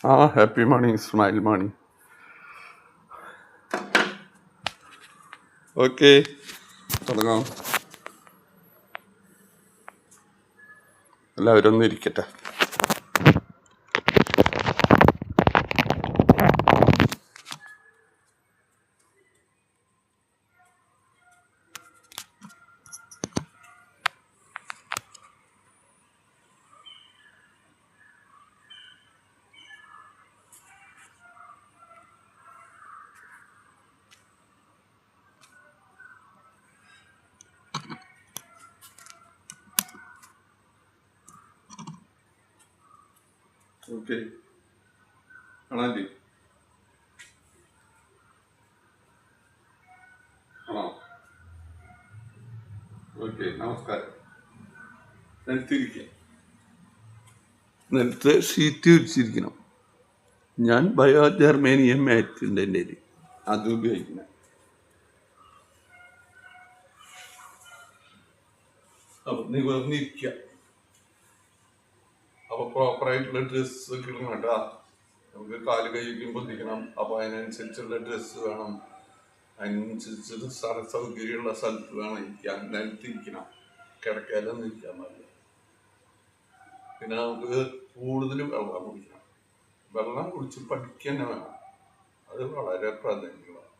Happy morning, smile morning. Okay, തുടങ്ങാം. എല്ലാവരും ഒന്ന് ഇരിക്കട്ടെ. ഓക്കെ, കാണാല്ലേ? ആണോ? ഓക്കെ, നമസ്കാരം. നിലത്തിരിക്കുക. നിലത്ത് ഷീറ്റ് വിരിച്ചിരിക്കണം. ഞാൻ ബയോജർമേനിയം മാറ്റുണ്ട് എൻ്റെ കയ്യിൽ, അത് ഉപയോഗിക്കണം. അപ്പം നിവർന്നിരിക്കുക. അപ്പോൾ പ്രോപ്പറായിട്ടുള്ള ഡ്രസ്സ് കിട്ടണം കേട്ടോ. നമുക്ക് കാല് കൈക്കും പൊന്തിക്കണം. അപ്പോൾ അതിനനുസരിച്ചുള്ള ഡ്രസ്സ് വേണം. അതിനനുസരിച്ച് സൗകര്യമുള്ള സ്ഥലത്ത് വേണം ഇരിക്കാൻ. നിലത്തിരിക്കണം, കിടക്കാലൊന്നും ഇരിക്കാൻ പാടില്ല. പിന്നെ നമുക്ക് കൂടുതൽ വെള്ളം കുടിക്കണം. വെള്ളം കുടിച്ച് പഠിക്കുക തന്നെ വേണം. അത് വളരെ പ്രാധാന്യമാണ്.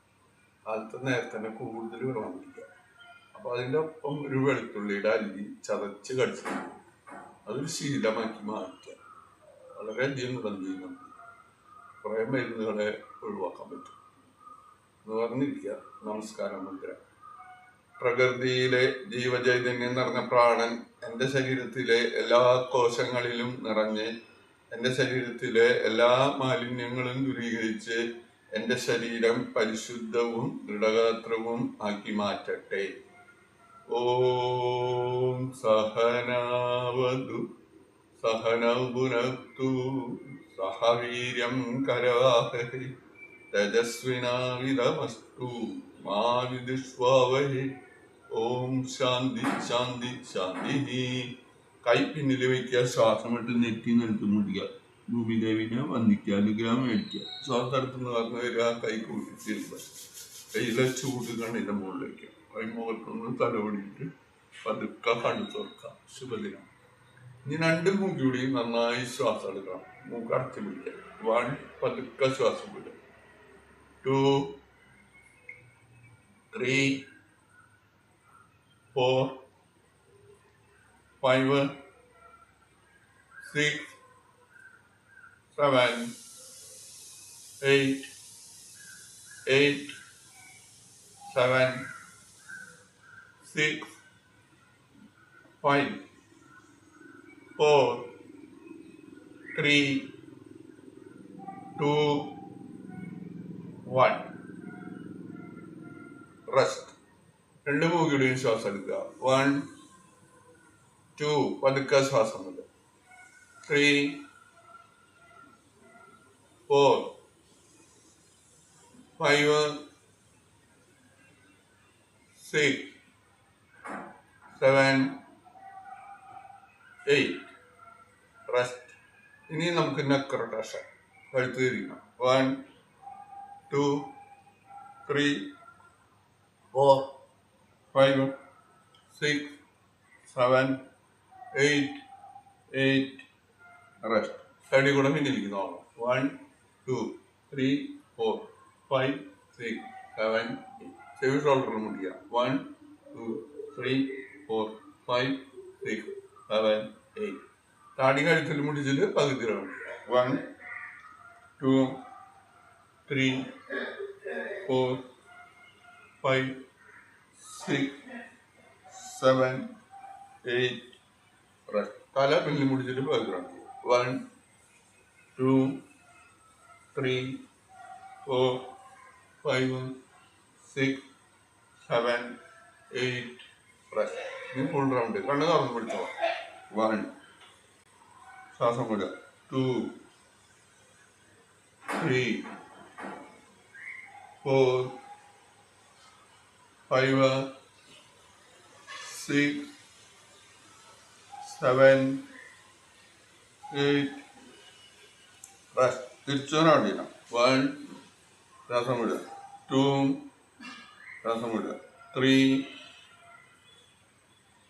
കാലത്തെ നേരത്തെ തന്നെ കൂടുതൽ വെള്ളം കുടിക്കുക. അപ്പോൾ അതിൻ്റെ ഒപ്പം ഒരു വെളുത്തുള്ളിയുടെ അല്ലി ചതച്ച് കടിച്ചു അതൊരു ശീലമാക്കി മാറ്റുക. വളരെയധികം ഗുണം ചെയ്യുന്നുണ്ട്. കുറേ മരുന്നുകളെ ഒഴിവാക്കാൻ പറ്റും. എന്ന് പറഞ്ഞിരിക്കുക. നമസ്കാരം മുദ്ര. പ്രകൃതിയിലെ ജീവചൈതന്യം നിറഞ്ഞ പ്രാണൻ എൻ്റെ ശരീരത്തിലെ എല്ലാ കോശങ്ങളിലും നിറഞ്ഞ് എൻ്റെ ശരീരത്തിലെ എല്ലാ മാലിന്യങ്ങളും ദൂരീകരിച്ച് എൻ്റെ ശരീരം പരിശുദ്ധവും ദൃഢഗാത്രവും ആക്കി മാറ്റട്ടെ. ഓം സഹനാവതു സഹനൗ ഭുനക്തു സഹ വീര്യം കരവാവഹൈ തേജസ്വിനാവിധമസ്തു മാ വിദ്വിഷാവഹൈ. ഓം ശാന്തി ശാന്തി ശാന്തി. കൈ പിന്നിൽ വയ്ക്കുക. ശ്വാസം വിട്ട് നെറ്റി നിലത്ത് മുടിക്കുക. ഭൂമിദേവിനെ വന്ദിക്കുക, അനുഗ്രഹം മേടിക്കുക. ശ്വാസം അടുത്തുനിന്ന് പറഞ്ഞു വരിക. കൈ കൂട്ടിച്ചിരുക. കയ്യിലെ ചൂട് കണ്ണിൻ്റെ മുകളിൽ വയ്ക്കുക. കൈ മുഖത്തൊന്ന് തലവടിയിട്ട് പതുക്കെ കണ്ണു തുറക്കുക. ശുഭദിനം. ഇനി രണ്ട് മൂക്കിലൂടെയും നന്നായി ശ്വാസം എടുക്കണം. മൂക്ക് അടച്ചു പിടിക്കുക. 1, പതുക്കെ ശ്വാസം വിടുക. 2, 3, 4, 5, 6, 7, 8, 7, 6, 5, 4, 3, 2, 1. റെസ്റ്റ്. രണ്ട് മൂക്കിലൂടെയും ശ്വാസം എടുക്കുക. 1, 2, പതുക്കെ ശ്വാസം വിടുക. 3, 4, 5, 6, 7, 8. റെസ്റ്റ്. ഇനി നമുക്ക് നെക്ക് റൊട്ടേഷൻ. കഴുത്ത് തിരിക്കണം. 1, 2, 3, 4, 5, 6, 7, 8. റെസ്റ്റ്. സൈഡിൽ കൂടെ പിന്നിരിക്കുന്നതാണ്. 1, 2, 3, 4, 5, 6, 7, 8. ചെവി ഷോൾഡറിൽ മുടിക്കുക. 1, 2, 3, 4, 5, 6, 7, 8. താടി കഴുത്തിൽ മുടിച്ചിട്ട് പകുതി റൗണ്ട്. 1, 2, 3, 4, 5, 6, 7, 8. റെസ്റ്റ്. തല പിന്നിൽ മുടിച്ചിട്ട് പകുതി റൗണ്ട്. 1, 2, 3, 4, 5, 6, 7, 8. റെസ്റ്റ്. ഇനി ഫുൾ റൗണ്ട്. കണ്ണ് തുറന്ന് പിടിച്ചോ. 1, ശ്വാസം വിടുക. 2, 3, 4, 5, 6, 7, 8. റെസ്റ്റ്. തിരിച്ചോനടിക്കണം. 1 ശ്വാസം വിടുക. 2 ശ്വാസം വിടുക. 3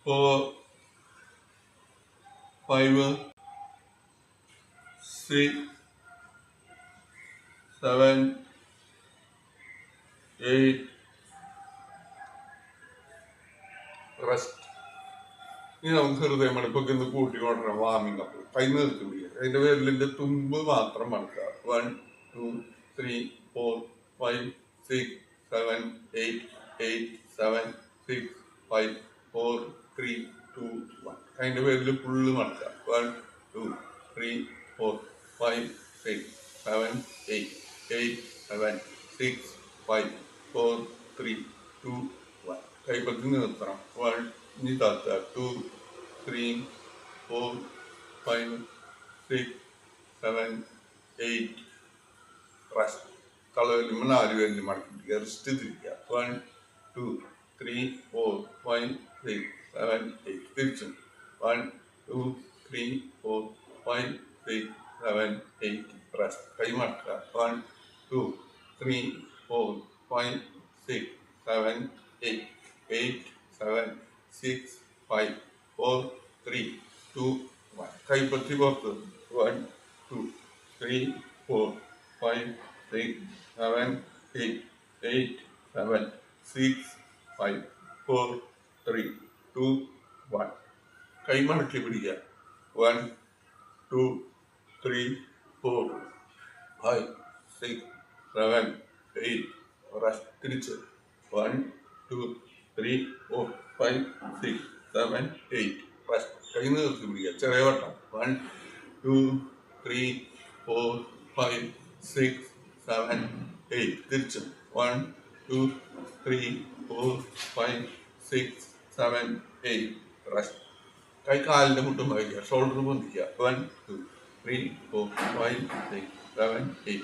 4 5 6 7 8 റെസ്റ്റ്. ഇനി നമുക്ക് ഹൃദയം മണിപ്പൊക്കെ ഒന്ന് കൂട്ടിക്കൊണ്ടിരാം. Warming up. കൈ നിർത്തി പിടിക്കുക. അതിന്റെ വിരലിന്റെ തുമ്പ് മാത്രം മടക്കുക. 1 2 3 4 5 6 7 8 8 7 6 5 4 3 2 1. അതിന്റെ പേരിൽ ഫുള്ള് മടക്കുക. 1 2 3 4 5 6 7 8 8 7 6 5 4 3 2 1. കൈപ്പത്തി നിർത്തണം. 1 ഇനി താത്ത. 2 3 4 5 6 7 8 റെസ്റ്റ്. തളവല്ലുമ്പോൾ 4 പേരിൽ മടക്കി റെസ്റ്റ് തിരിക്കുക. 1 2 3 4 5 6 7 8 തിരിച്ചും. 1 2 3 4 5 6 7 8 റെസ്റ്റ്. കൈ മടക്കുക. 1 2 3 4 5 6 7 8 8 7 6 5 4 3 2 1. കൈപ്പത്തി പുറത്ത്. 1 2 3 4 5 6 7 8 8 7 6 5 4 3 2 1. കൈ മടക്കി പിടിക്കുക. 1 2 3 4 5 6 7 8 റെസ്റ്റ്. തിരിച്ച്. 1 2 3 4 5 6 7 8 റെസ്റ്റ്. കൈ നിർത്തി പിടിക്കുക. ചെറിയ വട്ടം. 1 2 3 4 5 6 7 8 തിരിച്ച്. 1 2 3 4 5 6 7 8 റെസ്റ്റ്. കൈ കാലിന്റെ മുട്ടും വയ്ക്കുക. ഷോൾഡർ പൊന്തിക്കുക. 1 2 3 4 5 6 7 8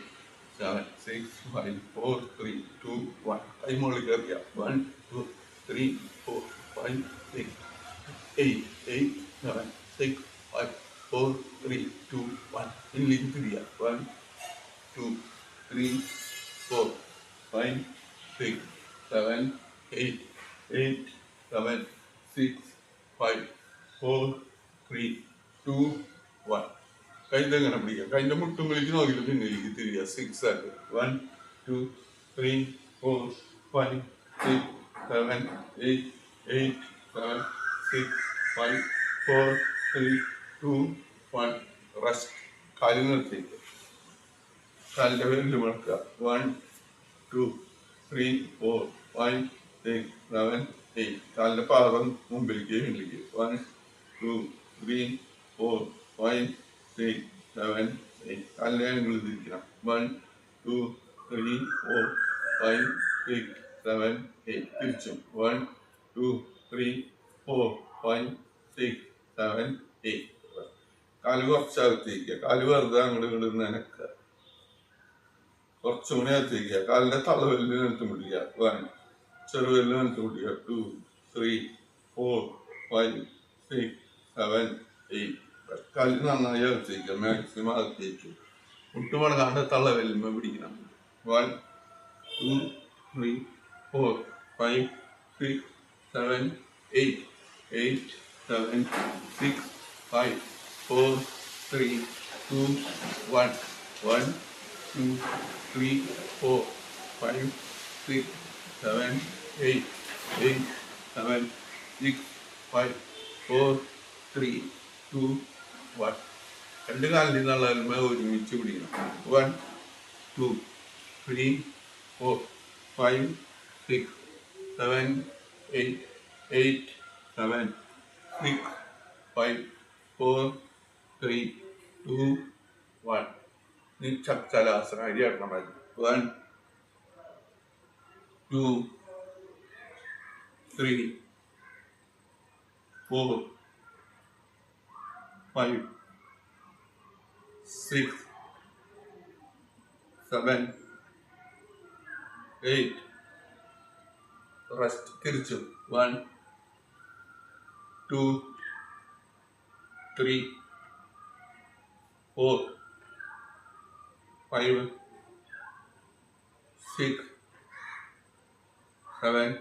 7 6 5 4 3 2 1. കൈ മുകളിൽ കയറിക്കുക. 1 2 3 4 5 6 8 8 7 6 5 4 3 2 1. ഇനിലേക്ക് തിരിയുക. 1 2 3 4 5 6 7 8 8 7 6 5 4 3 2 1. കൈതെങ്ങനെ പിടിക്കുക. കൈൻ്റെ മുട്ടുമ്പിലേക്ക് നോക്കിയിട്ട് പിന്നിലേക്ക് തിരിയുക. 6 ആയിട്ട്. 1 2 3 4 5 6 7 8 8 7 6 5 4 3 2 1. റെസ്റ്റ്. കാലിൽ നിർത്തിയിട്ട് കാലിൻ്റെ പേരിൽ മുടക്കുക. 1 2 3 4 5 6 7 8. കാലിൻ്റെ പാദം മുമ്പിലേക്ക് പിന്നിലേക്ക്. 1 2 3 4 5 6 7 8. കാലിൻ്റെ ആംഗിൾ തിരിക്കണം. 1 2 3 4 5 6 7 8. തിരിച്ചും. 1 2 3 4 5 6 7 8. കാല് കുറച്ചകത്തേക്കുക. കാല് വെറുതെ അങ്ങോട്ട് ഇങ്ങോട്ട് നനക്കുക. കുറച്ചും കൂടി അകത്തേക്കുക. കാലിൻ്റെ തളവെല്ലിൽ നിലത്ത് പിടിക്കുക. 1 ചെറുവെല്ലിൽ നിലത്ത് പിടിക്കുക. 2 3 4 5 6 7 8. കാലിൽ നന്നായി അകത്തേക്കുക. മാക്സിമം അകത്തേക്ക്. മുട്ടുമടങ്ങാണ്ട് തള്ളവെല്ലുമ്പ പിടിക്കണം. 1 2 3 4 5 6 7 8 8 7 6 5 4 3 2 1. 1 2 3 4 5 6 7 8 8 7 6 5 4 3 2 1. രണ്ട് കാലിൽ നിന്നുള്ള ഒരുമിച്ച് പിടിക്കണം. 1 2 3 4 5 6 7 8 8 7 6 5 4 3 2 1. നീ ചക്ചലാസനം അരി ഇടണം. 1 2 3 4 5 6 7 8. റെസ്റ്റ്. തിരിച്ചു. 1 2 3 4 5, 6, 7,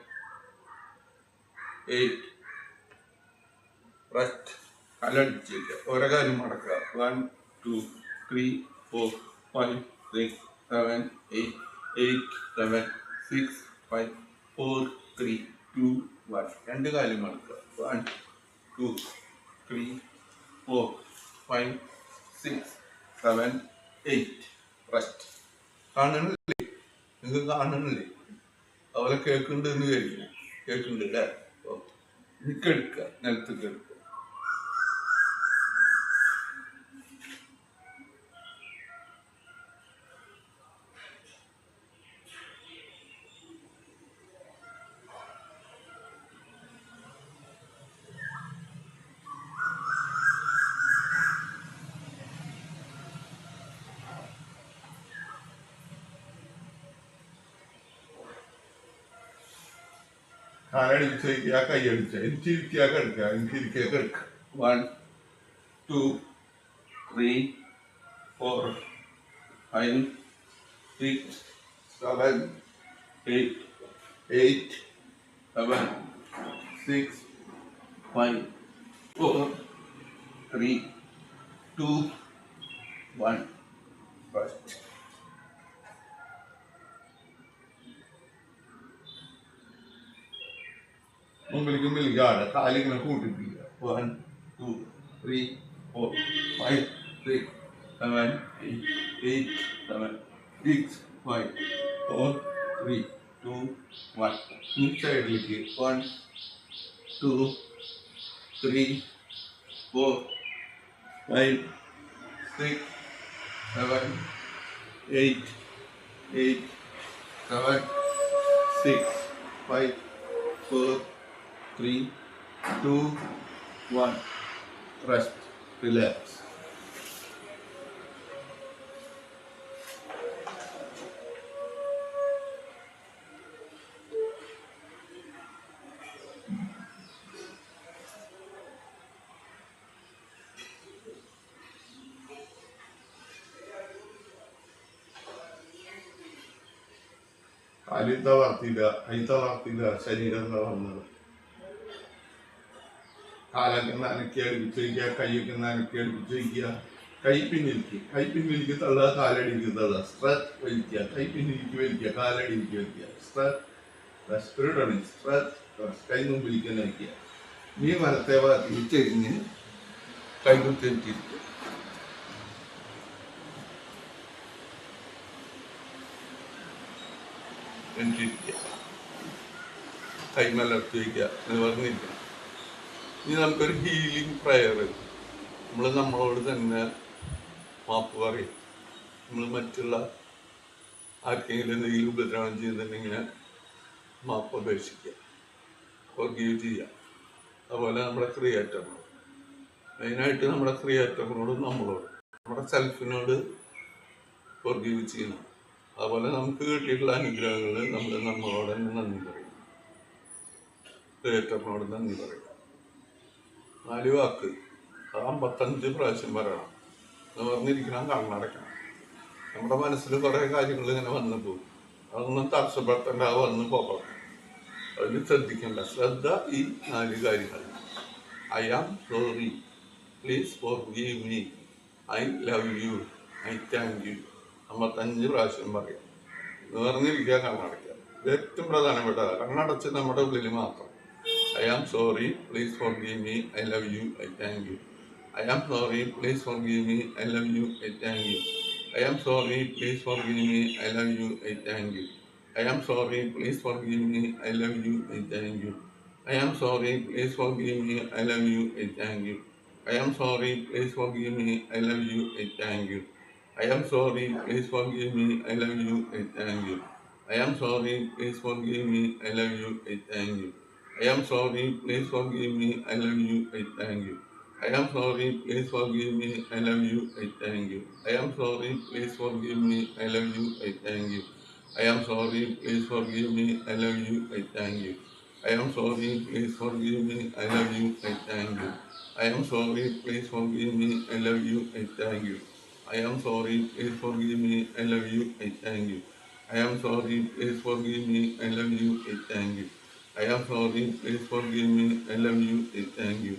8. റെസ്റ്റ്. കാലടിച്ചിട്ട് ഓരോ കാര്യം മടക്കുക. 1, 2, 3, 4, 5, 6, 7, 8, 8, 7, 6, 5, 4, 3, 2, 1. രണ്ട് കാര്യം മടക്കുക. 1, 2, 3, 4, 5, 6, 7, 8. റെസ്റ്റ്. കാണണില്ലേ? നിങ്ങൾക്ക് കാണണില്ലേ? അവരെ കേൾക്കുന്നുണ്ട് എന്ന് കേൾക്കുന്നുണ്ട് അല്ലേ? ഓക്കെ. എനിക്കെടുക്കുക, നിലത്ത് കേൾക്കുക. കാലടിച്ച് വയ്ക്കുക, കൈയടിച്ച എനിക്കിരിക്കുക കിടക്കുക, എനിക്കിരിക്കുക കിടക്കുക. 1, 2, 3, 4, 5, 6, 7, 8, 8, 7, 6, 5, 4, 3, 2, 1. First. മുമ്പിലേക്ക് കാലിങ്ങനെ കൂട്ടിപ്പിടിക്കുക. 1, 2, 3, 4, 5, 6, 7, 8, 7, 6, 5, 4, 3, 2, 1. ഈ സൈഡിലേക്ക് 1, 2, 3, 4, 5, 6, 7, 8, 8, 7, 6, 5, 4, 3, 2, 1. Rest. Relax. കാലിൽ തളർത്തില്ല, കൈ തളർത്തില്ല, ശരീരം തളർന്നത്. കാലൊക്കെ നനക്കി അടുപ്പിച്ച് വയ്ക്കുക, കൈയൊക്കെ നനക്കി അടുപ്പിച്ച് വയ്ക്കുക. കൈ പിന്നിലേക്ക് തള്ളുക, കാലടിക്ക് തള്ളുക. സ്ട്രെച്ച് വലിക്കുക, കൈ പിന്നിലേക്ക് വലിക്കുക, കാലടിക്ക് വലിക്കുക. സ്ട്രെച്ച് കൈ മുമ്പിലേക്ക് തന്നെ വയ്ക്കുക. നീ വലത്തെ ഭാഗത്തേക്ക് ചെരിഞ്ഞ് കൈ കുത്തിരിക്കുക. കൈ മലർത്തി വയ്ക്കുക, നിവർന്നിരിക്കുക. ഇനി നമുക്കൊരു ഹീലിംഗ് പ്രയർ. നമ്മളോട് തന്നെ മാപ്പ് പറയും. നമ്മൾ മറ്റുള്ള ആർക്കെങ്കിലും എന്തെങ്കിലും ഉപദ്രവം ചെയ്തിട്ടുണ്ടെങ്കിൽ മാപ്പ് അപേക്ഷിക്കുക, ഫോർഗീവ് ചെയ്യുക. അതുപോലെ നമ്മുടെ ക്രിയേറ്ററിനോട്, മെയിനായിട്ട് നമ്മുടെ ക്രിയേറ്ററിനോടും നമ്മുടെ സെൽഫിനോട് ഫോർഗീവ് ചെയ്യണം. അതുപോലെ നമുക്ക് കിട്ടിയിട്ടുള്ള അനുഗ്രഹങ്ങൾ നമ്മളോട് തന്നെ നന്ദി പറയും, ക്രിയേറ്ററിനോട് നന്ദി പറയും. 4 വാക്ക് 55 പ്രാവശ്യം പറയണം. നിവർന്നിരിക്കണം, കണ്ണടയ്ക്കണം. നമ്മുടെ മനസ്സിൽ കുറേ കാര്യങ്ങൾ ഇങ്ങനെ വന്നു പോകും. അതൊന്നും തടസ്സപ്പെടുത്തേണ്ട, വന്ന് പോകണം. അതിന് ശ്രദ്ധിക്കേണ്ട. ശ്രദ്ധ ഈ 4 കാര്യങ്ങൾ. I am sorry, please forgive me, I love you, I thank you. 55 പ്രാവശ്യം പറയാം. നിവർന്നിരിക്കുക, കണ്ണടയ്ക്കുക. ഏറ്റവും പ്രധാനപ്പെട്ടതാണ്. കണ്ണടച്ച് നമ്മുടെ ഉള്ളിൽ മാത്രം I am sorry, please forgive me, I love you, I thank you. I am sorry, please forgive me, I love you, I thank you. I am sorry, please forgive me, I love you, I thank you. I am sorry, please forgive me, I love you, I thank you. I am sorry, please forgive me, I love you, I thank you. I am sorry, please forgive me, I love you, I thank you. I am sorry, please forgive me, I love you, I thank you. I am sorry, please forgive me, I love you, I thank you. I am sorry, please forgive me, I love you, I thank you. I am sorry, please forgive me, I love you, I thank you. I am sorry, please forgive me, I love you, I thank you. I am sorry, please forgive me, I love you, I thank you. I am sorry, please forgive me, I love you, I thank you. I am sorry, please forgive me, I love you, I thank you. I am sorry, please forgive me, I love you, I thank you. I am sorry, please forgive me, I love you, I thank you. I am sorry, please forgive me, I love you, I thank you.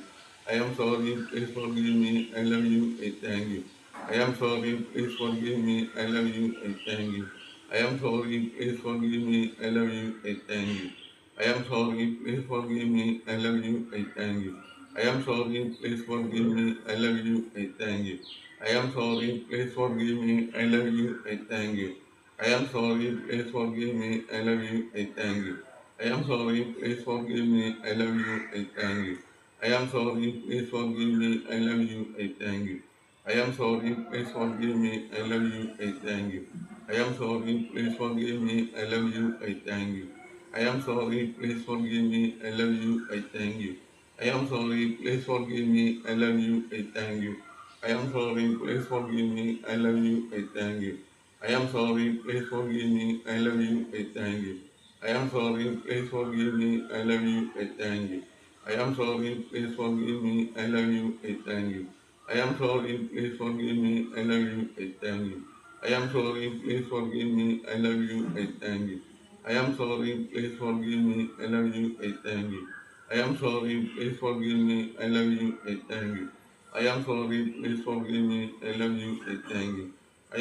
I am sorry, please forgive me, I love you, I thank you. I am sorry, please forgive me, I love you, I thank you. I am sorry, please forgive me, I love you, I thank you. I am sorry, please forgive me, I love you, I thank you. I am sorry, please forgive me, I love you, I thank you. I am sorry, please forgive me, I love you, I thank you. I am sorry, please forgive me, I love you, I thank you. I am sorry, please forgive me, I love you, I thank you. I am sorry, please forgive me, I love you, I thank you. I am sorry, please forgive me, I love you, I thank you. I am sorry, please forgive me, I love you, I thank you. I am sorry, please forgive me, I love you, I thank you. I am sorry, please forgive me, I love you, I thank you. I am sorry, please forgive me, I love you, I thank you. I am sorry, please forgive me, I love you, I thank you. I am sorry, please forgive me, I love you, I thank you. I am sorry, please forgive me, I love you, I thank you. I am sorry, please forgive me, I love you, I thank you. I am sorry, please forgive me, I love you, I thank you. I am sorry, please forgive me, I love you, I thank you. I am sorry, please forgive me, I love you, I thank you.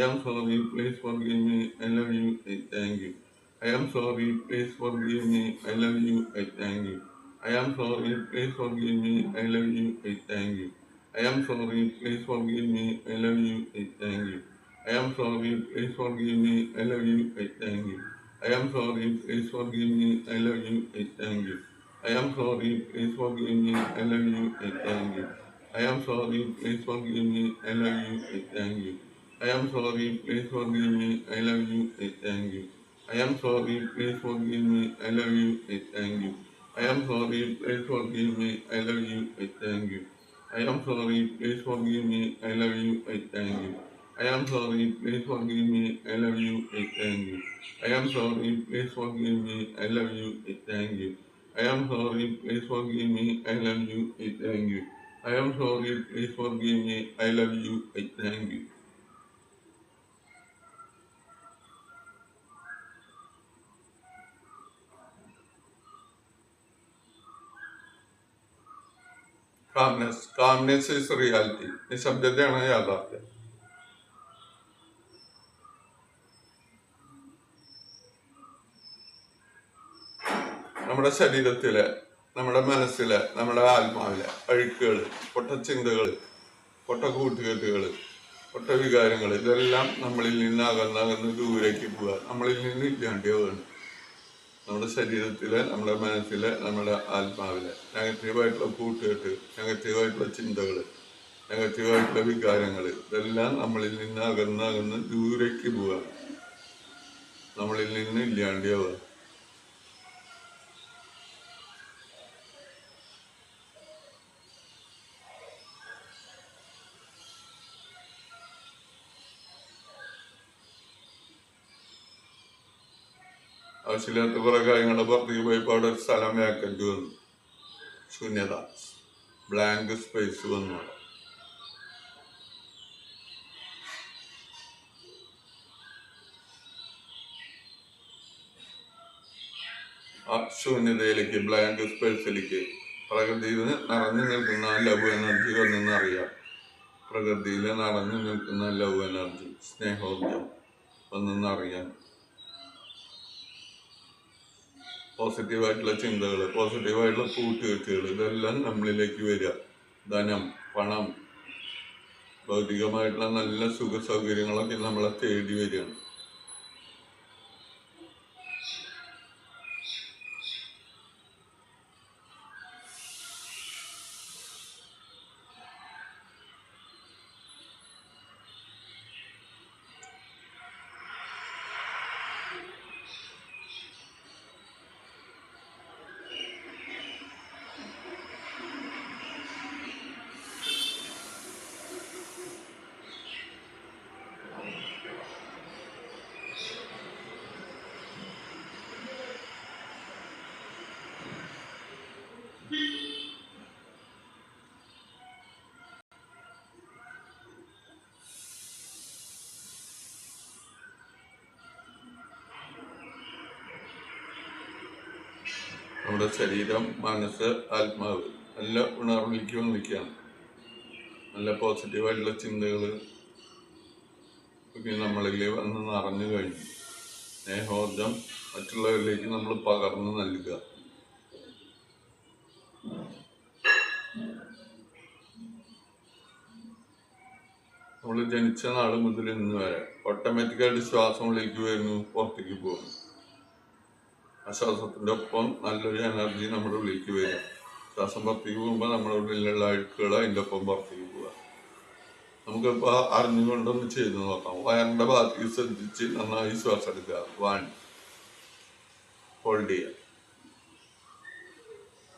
I am sorry, please forgive me, I love you, I thank you. I am sorry, please forgive me, I love you, I thank you. I am sorry, please forgive me, I love you, I thank you. I am sorry, please forgive me, I love you, I thank you. I am sorry, please forgive me, I love you, I thank you. I am sorry, please forgive me, I love you, I thank you. I am sorry, please forgive me, I love you, I thank you. I am sorry, please forgive me, I love you, I thank you. I am sorry, please forgive me, I love you, I thank you. I am sorry, please forgive me, I love you, I thank you. I am sorry, please forgive me, I love you, I thank you. I am sorry, please forgive me, I love you, I thank you. I am sorry, please forgive me, I love you, I thank you. I am sorry, please forgive me, I love you, I thank you. I am sorry, please forgive me, I love you, I thank you. I am sorry, please forgive me, I love you, I thank you. I am sorry, please forgive me, I love you, I thank you. Calmness is reality. നിശബ്ദതയാണ് യാഥാർത്ഥ്യം. നമ്മുടെ ശരീരത്തിലെ, നമ്മുടെ മനസ്സിലെ, നമ്മുടെ ആത്മാവിലെ അഴുക്കുകൾ, പൊട്ടച്ചിന്തകൾ, പൊട്ട കൂട്ടുകെട്ടുകൾ, പൊട്ട വികാരങ്ങൾ, ഇതെല്ലാം നമ്മളിൽ നിന്ന് അകന്നകന്ന് ദൂരേക്ക് പോവുക, നമ്മളിൽ നിന്ന് ഇല്ലാണ്ടാവുകയാണ്. നമ്മുടെ ശരീരത്തിലെ, നമ്മുടെ മനസ്സിലെ, നമ്മുടെ ആത്മാവിലെ നെഗറ്റീവായിട്ടുള്ള കൂട്ടുകെട്ട്, നെഗറ്റീവായിട്ടുള്ള ചിന്തകൾ, നെഗറ്റീവായിട്ടുള്ള വികാരങ്ങൾ, ഇതെല്ലാം നമ്മളിൽ നിന്ന് അകന്നകന്ന് ദൂരേക്ക് പോവുക, നമ്മളിൽ നിന്ന് ഇല്ലാണ്ടാവുക. ആവശ്യമില്ലാത്ത കുറെ കാര്യങ്ങളുടെ പുറത്തേക്ക് പോയപ്പോൾ അവിടെ ഒരു സ്ഥലം വേക്കൻറ്റ് വന്നു, ശൂന്യത, ബ്ലാങ്ക് സ്പേസ് വന്നു. ആ ശൂന്യതയിലേക്ക്, ബ്ലാങ്ക് സ്പേസിലേക്ക് പ്രകൃതിയിൽ നിറഞ്ഞു നിൽക്കുന്ന ലവ് എനർജി വന്നെന്നറിയാം. പ്രകൃതിയിൽ നിറഞ്ഞു നിൽക്കുന്ന ലവ് എനർജി, സ്നേഹോർജം വന്നെന്നറിയാൻ. പോസിറ്റീവായിട്ടുള്ള ചിന്തകൾ, പോസിറ്റീവായിട്ടുള്ള കൂട്ടുകെട്ടുകൾ, ഇതെല്ലാം നമ്മളിലേക്ക് വരിക. ധനം, പണം, ഭൗതികമായിട്ടുള്ള നല്ല സുഖ സൗകര്യങ്ങളൊക്കെ നമ്മളെ തേടി വരികയാണ്. നമ്മുടെ ശരീരം, മനസ്സ്, ആത്മാവ് നല്ല ഉണർവിലേക്ക് വന്നിരിക്കുകയാണ്. നല്ല പോസിറ്റീവായിട്ടുള്ള ചിന്തകൾ ഒക്കെ നമ്മളിൽ വന്ന് നിറഞ്ഞു കഴിഞ്ഞു. സ്നേഹോർജം മറ്റുള്ളവരിലേക്ക് നമ്മൾ പകർന്നു നൽകുക. നമ്മൾ ജനിച്ച നാൾ മുതൽ ഇന്ന് വരെ ഓട്ടോമാറ്റിക്കായിട്ട് ശ്വാസം ഉള്ളിലേക്ക് വരുന്നു, പുറത്തേക്ക് പോകുന്നു. ആ ശ്വാസത്തിൻ്റെ ഒപ്പം നല്ലൊരു എനർജി നമ്മുടെ ഉള്ളിലേക്ക് വരും. ശ്വാസം പുറത്തേക്ക് പോകുമ്പോൾ നമ്മുടെ ഉള്ളിലുള്ള അഴുക്കുകൾ അതിൻ്റെ ഒപ്പം പുറത്തേക്ക് പോവുക. നമുക്കിപ്പോൾ അറിഞ്ഞുകൊണ്ടൊന്ന് ചെയ്ത് നോക്കാം. വയറിൻ്റെ ഭാഗത്തേക്ക് ശ്രദ്ധിച്ച് നന്നായി ശ്വാസം എടുക്കുക. 1, ഹോൾഡ് ചെയ്യുക.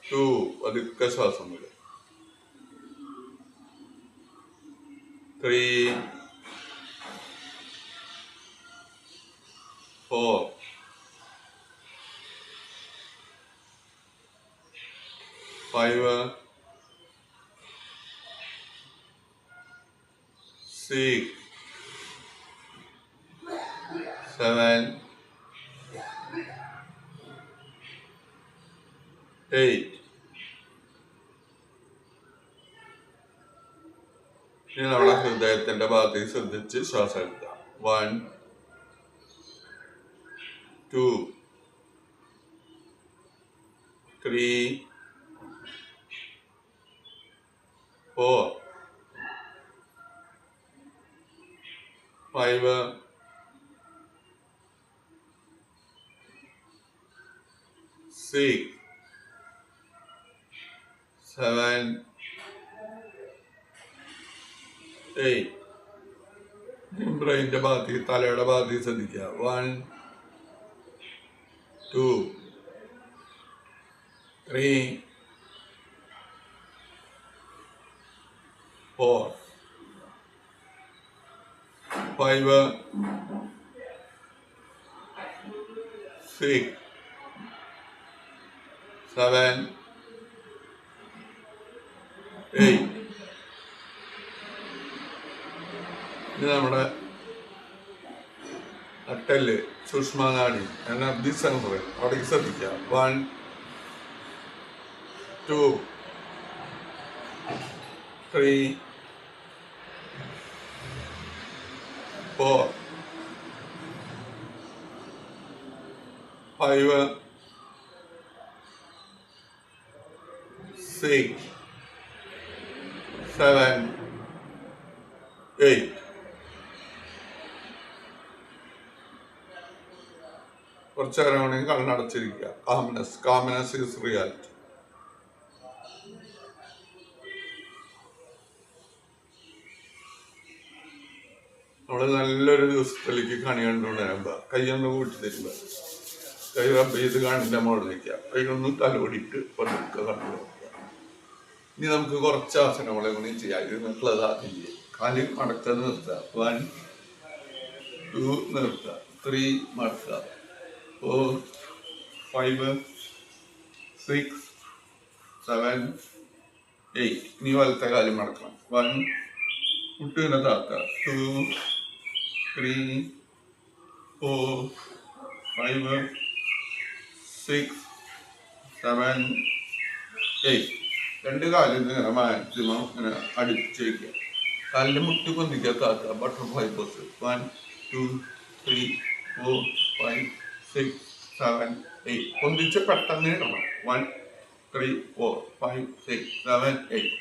2, പതുക്കെ ശ്വാസം വിടുക. 3, 4, 5, 6, 7, 8. ഇനി നമ്മുടെ ഹൃദയത്തിന്റെ ഭാഗത്തേക്ക് ശ്രദ്ധിച്ച് ശ്വാസം എടുക്കുക. 1, 2, 3, 4, 5, 6, 7, 8. ബ്രെയിൻ്റെ ഭാഗത്തേക്ക്, തലയുടെ ഭാഗത്തേക്ക് ശ്രദ്ധിക്കുക. 1, 2, 3, 4, 5, 6, 7, 8. ഇത് നമ്മുടെ നട്ടെല്ല്, സൂക്ഷ്മനാഡി, എനർജി സെൻറ്റർ, അവിടേക്ക് ശ്രദ്ധിക്കുക. 1, 2, 3, 4, 5, 6, 7, 8. കുറച്ച് നേരം വേണമെങ്കിൽ കണ്ണടച്ചിരിക്കുക. Calmness is reality. നമ്മൾ നല്ലൊരു ദിവസത്തിലേക്ക് കണി കണ്ടുകൊണ്ടിരുമ്പോൾ കൈയൊന്ന് കൂട്ടി തരുമ്പോൾ കൈ റബ്ബ് ചെയ്ത് കണ്ണിൻ്റെ മുകളിലേക്ക് കൈയൊന്ന് തലോടിയിട്ട് പതുക്കെ കണ്ടു നോക്കുക. ഇനി നമുക്ക് കുറച്ച് ആസനങ്ങളെ കൂടി ചെയ്യാം. ഇരുന്നിട്ടുള്ളതാകില്ലേ. കാല് മടക്ക നിർത്തുക. 1, 2 നിർത്തുക. 3 മടക്കുക. 4, 5, 6, 7, 8. ഇനി വലത്തെ കാലം മടക്കണം. 1, മുട്ടുവിനെ താക്കുക. 2, 3, 4, 5, 6, 7, 8. രണ്ട് കാലിൽ ഇങ്ങനെ മാക്സിമം ഇങ്ങനെ അടിച്ച് വയ്ക്കുക. കാലിൻ്റെ മുട്ട് പൊന്തിക്കുക, താക്കുക. Butterfly pose. 1, 2, 3, 4, 5, 6, 7, 8. പൊന്തിച്ച് പെട്ടെന്ന് ഇടണം. 1, 3, 4, 5, 6, 7, 8.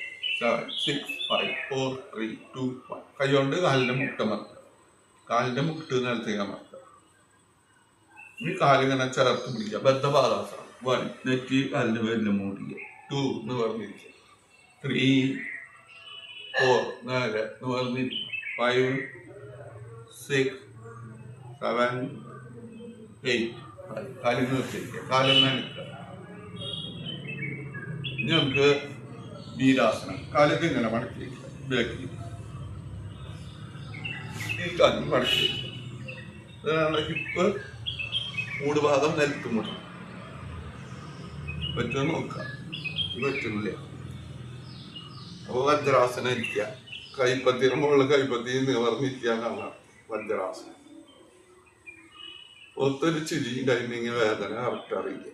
7, 6, 5, 4, 3, 2, 1. കൈകൊണ്ട് കാലിൻ്റെ മുട്ട മറക്കുക. കാലിൻ്റെ മുട്ട് നിലത്തേക്ക് മറക്കുക. ഈ കാലിങ്ങനെ ചേർത്ത് പിടിക്കുക. ബദ്ധപാദാസനം. 1, നെറ്റി കാലിൻ്റെ പേരിൽ മൂടിക്കുക. 2, നിവർന്നിരിക്കുക. 3, 4, നേരെ നിവർന്നിരിക്കുക. 5, 6, 7, 8. കാലിൽ നിർത്തിയിരിക്കുക. കാലിൽ നനയ്ക്കുക. ഇനി നമുക്ക് വീരാസനം. കാലത്ത് ഇങ്ങനെ മടക്കി വയ്ക്കുക. ബാക്കി ഈ കാലം മടക്കി വയ്ക്കുക. ഇതാണ് ഹിപ്പ് മൂടുഭാഗം നിലത്ത് മുട്ടും. പറ്റുക നോക്കുക. ഇത് പറ്റുന്നില്ല. അപ്പോൾ വജ്രാസനം ഇരിക്കുക. കൈപ്പത്തിയുടെ മുകളിൽ കൈപ്പത്തി നിവർന്നിരിക്കുക കാണാം. വജ്രാസനം. ഒത്തൊരു ചിരി കഴിഞ്ഞെങ്കിൽ വേദന കറക്റ്റ് അറിയിക്കുക.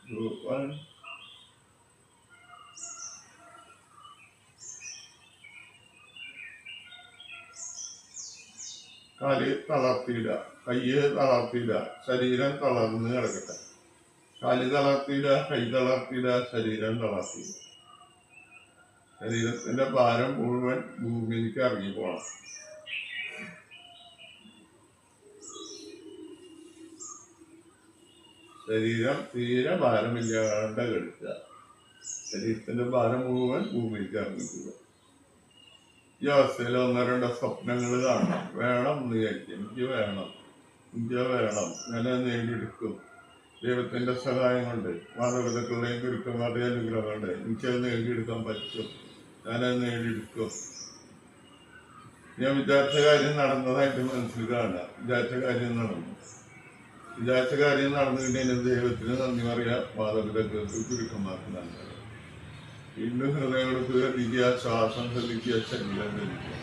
Group 1. കാല് തളർത്തിയിടുക, കയ്യ് തളർത്തിയിടുക, ശരീരം തളർന്ന് കിടക്കട്ടെ. കാല് തളർത്തിയിടുക, കൈ തളർത്തിയിടുക, ശരീരം തളർത്തിയിടുക. ശരീരത്തിന്റെ ഭാരം മുഴുവൻ ഭൂമിയിലേക്ക് ഇറങ്ങി പോകണം. ശരീരം തീരെ ഭാരമില്ലാണ്ട് കിടക്കുക. ശരീരത്തിന്റെ ഭാരം മുഴുവൻ ഭൂമിയിലേക്ക് ഇറങ്ങിക്കുക. ഈ അവസ്ഥയിൽ ഒന്നോ രണ്ടോ സ്വപ്നങ്ങൾ കാണണം. വേണം എന്ന് വിചാരിക്കും, എനിക്ക് വേണം, ഞാൻ നേടിയെടുക്കും. ദൈവത്തിന്റെ സഹായം കൊണ്ട്, മാതാപിതാക്കളുടെയും ഗുരുക്കന്മാരുടെയും അനുഗ്രഹം കൊണ്ട് എനിക്കത് നേടിയെടുക്കാൻ പറ്റും, ഞാനത് നേടിയെടുക്കും. ഞാൻ വിചാരിച്ച കാര്യം നടന്നതായിട്ട് മനസ്സിൽ കാണുക. വിചാരിച്ച കാര്യം നടന്നുകിട്ടതിന് ദൈവത്തിന് നന്ദി പറയാം, മാതാപിതാക്കൾക്ക് ഗുരുക്കന്മാർക്ക് നന്ദി പറയാം. വീണ്ടും ഹൃദയം ശ്രദ്ധിക്കുക, ശ്വാസം ശ്രദ്ധിക്കുക, ശരീരം ശ്രദ്ധിക്കുക.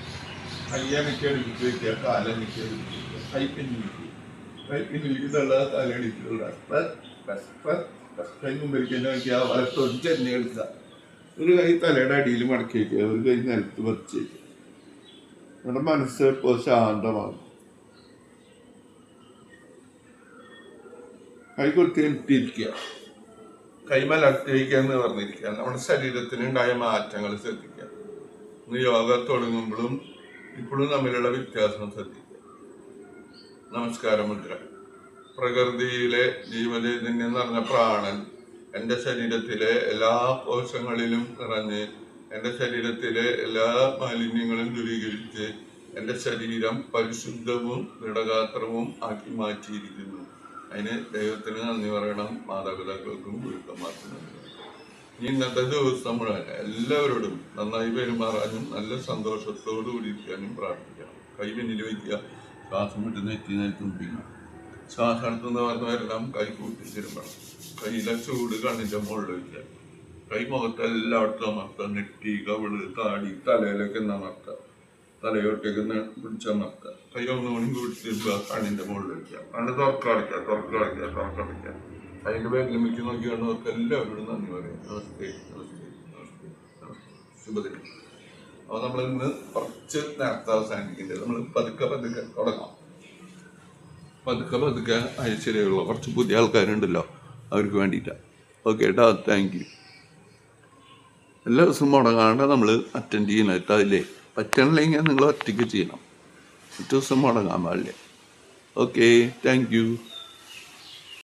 കയ്യനക്ക് എടുത്ത് വയ്ക്കുക, കാലനക്ക് എടുത്ത് വയ്ക്കുക, കൈ പിന്നിലേക്കുള്ള കാലടിക്കുള്ള കൈ മുമ്പിരിക്കുന്ന വയ്ക്കുക, വലത്തോട്ട് ചെന്നെ എടുക്കുക. ഒരു കൈ തലയുടെ അടിയിൽ മടക്കി വയ്ക്കുക, ഒരു കൈ നിലത്ത് വച്ച് വയ്ക്കുക. നമ്മുടെ മനസ്സ് ഇപ്പോൾ ശാന്തമാകും. കൈ കൊടുത്ത് ഇട്ടിരിക്കുക, കൈ മലർത്തി വയ്ക്കുക എന്ന് പറഞ്ഞിരിക്കുക. നമ്മുടെ ശരീരത്തിനുണ്ടായ മാറ്റങ്ങൾ ശ്രദ്ധിക്കുക. ഇന്ന് യോഗ തുടങ്ങുമ്പോഴും ഇപ്പോഴും തമ്മിലുള്ള വ്യത്യാസം ശ്രദ്ധിക്കുക. നമസ്കാര മുദ്ര. പ്രകൃതിയിലെ ജീവചൈതന്യം നിറഞ്ഞ പ്രാണൻ എൻ്റെ ശരീരത്തിലെ എല്ലാ കോശങ്ങളിലും നിറഞ്ഞ് എൻ്റെ ശരീരത്തിലെ എല്ലാ മാലിന്യങ്ങളും ദൂരീകരിച്ച് എൻ്റെ ശരീരം പരിശുദ്ധവും ദൃഢഗാത്രവും ആക്കി മാറ്റിയിരിക്കുന്നു. അതിന് ദൈവത്തിന് നന്ദി പറയണം, മാതാപിതാക്കൾക്കും ഗുരുക്കന്മാർക്കും നന്ദി പറയണം. ഇന്നത്തെ ദിവസം മുഴുവൻ എല്ലാവരോടും നന്നായി പെരുമാറാനും നല്ല സന്തോഷത്തോടു കൂടിയിരിക്കാനും പ്രാർത്ഥിക്കണം. കൈ പിന്നിൽ വയ്ക്കുക, ശ്വാസം വിട്ട് നെറ്റി തുമ്പിക്കണം. ശ്വാസം എടുത്തുനിന്ന് പറഞ്ഞ വരണം, കൈ കൂട്ടി തിരുമ്പണം. കയ്യിലെ ചൂട് കണ്ണിന്റെ മുകളിൽ വയ്ക്കുക. കൈ മുഖത്ത് എല്ലായിടത്തും അമർത്തുക. നെറ്റി, കവിള്, താടി, തലയിലൊക്കെ അമർത്തുക. തലയോട്ടേക്ക് പിടിച്ചമർത്തുക. കൈ ഒന്നുകൂടി പിടിച്ചിട്ട് കണ്ണിന്റെ മുകളിൽ വയ്ക്കുക. കണ്ണ് തുറക്കടയ്ക്കുക. അതിന്റെ പേരിൽ മിക്ക നോക്കി കണ്ടവർക്ക് എല്ലാവരോടും നന്ദി പറയാം. നമസ്തേ, നമസ്തേ, നമസ്തേ, നമസ്തേ. ശുഭദിനം. അപ്പോൾ നമ്മൾ ഇന്ന് കുറച്ച് നേരത്തെ അവസാനിക്കേണ്ടത്. നമ്മൾ പതുക്കെ തുടങ്ങാം. പതുക്കെ ശരിയുള്ള കുറച്ച് പുതിയ ആൾക്കാരുണ്ടല്ലോ, അവർക്ക് വേണ്ടിയിട്ടാണ്. ഓക്കെ കേട്ടോ, താങ്ക് യു. എല്ലാ ദിവസവും മുടങ്ങാണ്ട് നമ്മൾ അറ്റൻഡ് ചെയ്യണം. അതില്ലേ പറ്റണില്ലെങ്കിൽ നിങ്ങൾ ഒറ്റയ്ക്ക് ചെയ്യണം. ഒരു ദിവസം മുടങ്ങാൻ പാടില്ല. Okay, thank you.